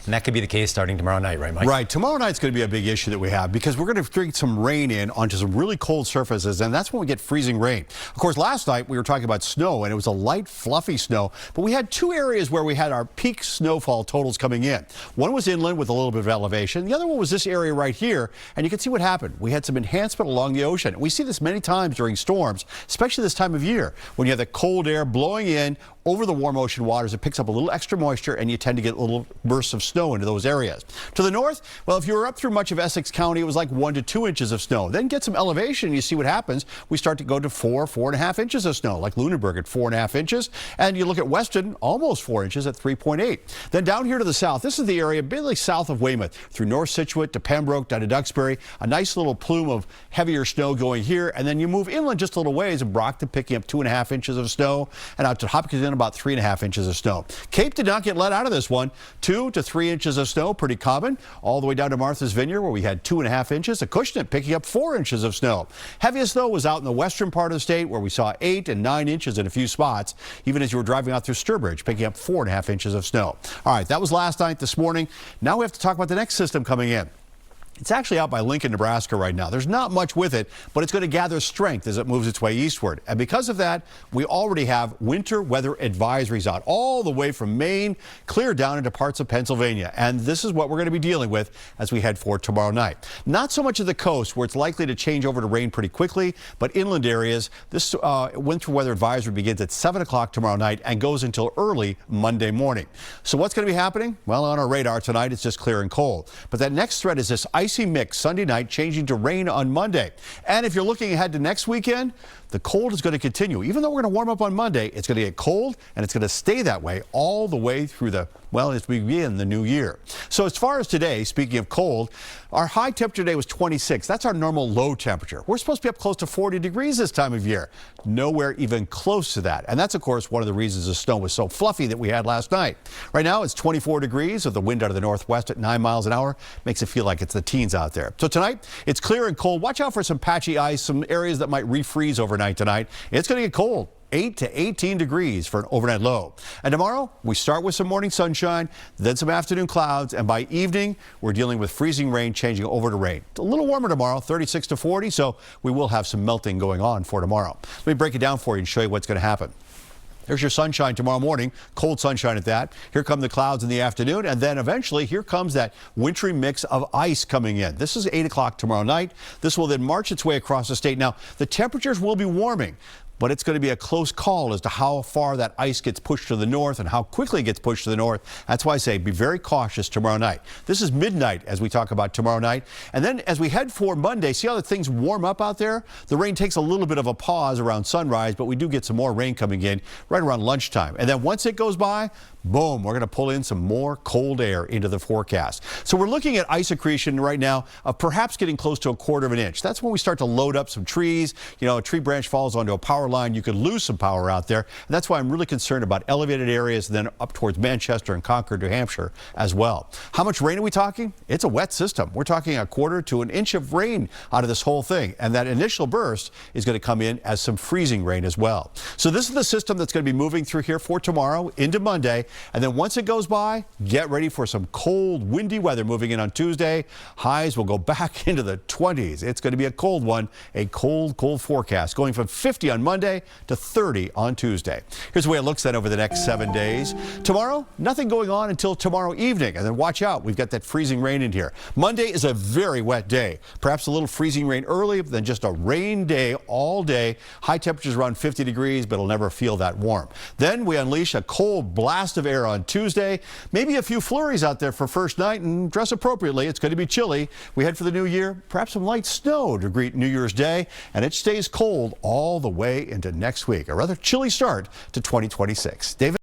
And that could be the case starting tomorrow night, right, Mike? Right. Tomorrow night's going to be a big issue that we have because we're going to bring some rain in onto some really cold surfaces, and that's when we get freezing rain. Of course, last night we were talking about snow, and it was a light, fluffy snow, but we had two areas where we had our peak snowfall totals coming in. One was inland with a little bit of elevation. The other one was this area right here, and you can see what happened. We had some enhancement along the ocean. We see this many times during storms, especially this time of year, when you have the cold air blowing in over the warm ocean waters. It picks up a little extra moisture, and you tend to get little bursts of snow into those areas. To the north, well, if you were up through much of Essex County, it was like 1 to 2 inches of snow. Then get some elevation, and you see what happens. We start to go to 4.5 inches of snow, like Lunenburg at 4.5 inches. And you look at Weston, almost 4 inches at 3.8. Then down here to the south, this is the area basically south of Weymouth, through North Scituate to Pembroke, down to Duxbury. A nice little plume of heavier snow going here. And then you move inland just a little ways, and Brockton picking up 2.5 inches of snow. And out to Hopkinton, about 3.5 inches of snow. Cape did not get let out of this one. 2 to 3 inches of snow, pretty common. All the way down to Martha's Vineyard, where we had 2.5 inches. Acushnet picking up 4 inches of snow. Heaviest snow was out in the western part of the state, where we saw 8 and 9 inches in a few spots, even as you were driving out through Sturbridge, picking up 4.5 inches of snow. All right, that was last night. This morning, now we have to talk about the next system coming in. It's actually out by Lincoln, Nebraska right now. There's not much with it, but it's going to gather strength as it moves its way eastward. And because of that, we already have winter weather advisories out all the way from Maine clear down into parts of Pennsylvania. And this is what we're going to be dealing with as we head for tomorrow night. Not so much of the coast, where it's likely to change over to rain pretty quickly, but inland areas. This winter weather advisory begins at 7 o'clock tomorrow night and goes until early Monday morning. So what's going to be happening? Well, on our radar tonight, it's just clear and cold. But that next threat is this icy mix Sunday night, changing to rain on Monday. And if you're looking ahead to next weekend, the cold is going to continue. Even though we're going to warm up on Monday, it's going to get cold, and it's going to stay that way all the way through as we begin the new year. So as far as today, speaking of cold, our high temperature today was 26. That's our normal low temperature. We're supposed to be up close to 40 degrees this time of year. Nowhere even close to that. And that's, of course, one of the reasons the snow was so fluffy that we had last night. Right now, it's 24 degrees with the wind out of the northwest at 9 miles an hour. Makes it feel like it's the teens out there. So tonight, it's clear and cold. Watch out for some patchy ice, some areas that might refreeze overnight tonight. It's going to get cold. 8 to 18 degrees for an overnight low. And tomorrow, we start with some morning sunshine, then some afternoon clouds, and by evening, we're dealing with freezing rain changing over to rain. It's a little warmer tomorrow, 36 to 40, so we will have some melting going on for tomorrow. Let me break it down for you and show you what's going to happen. There's your sunshine tomorrow morning, cold sunshine at that. Here come the clouds in the afternoon, and then eventually here comes that wintry mix of ice coming in. This is 8 o'clock tomorrow night. This will then march its way across the state. Now, the temperatures will be warming, but it's going to be a close call as to how far that ice gets pushed to the north and how quickly it gets pushed to the north. That's why I say be very cautious tomorrow night. This is midnight as we talk about tomorrow night. And then as we head for Monday, see how the things warm up out there? The rain takes a little bit of a pause around sunrise, but we do get some more rain coming in right around lunchtime. And then once it goes by, boom, we're going to pull in some more cold air into the forecast. So we're looking at ice accretion right now of perhaps getting close to 1/4 inch. That's when we start to load up some trees. You know, a tree branch falls onto a power line, you could lose some power out there. And that's why I'm really concerned about elevated areas, then up towards Manchester and Concord, New Hampshire as well. How much rain are we talking? It's a wet system. We're talking 1/4 to 1 inch of rain out of this whole thing. And that initial burst is going to come in as some freezing rain as well. So this is the system that's going to be moving through here for tomorrow into Monday. And then once it goes by, get ready for some cold, windy weather moving in on Tuesday. Highs will go back into the 20s. It's going to be a cold one, a cold, cold forecast, going from 50 on Monday to 30 on Tuesday. Here's the way it looks then over the next 7 days. Tomorrow, nothing going on until tomorrow evening. And then watch out, we've got that freezing rain in here. Monday is a very wet day. Perhaps a little freezing rain early, but then just a rain day all day. High temperatures around 50 degrees, but it'll never feel that warm. Then we unleash a cold blast of air on Tuesday. Maybe a few flurries out there for first night, and dress appropriately. It's going to be chilly. We head for the new year. Perhaps some light snow to greet New Year's Day, and it stays cold all the way into next week. A rather chilly start to 2026. David?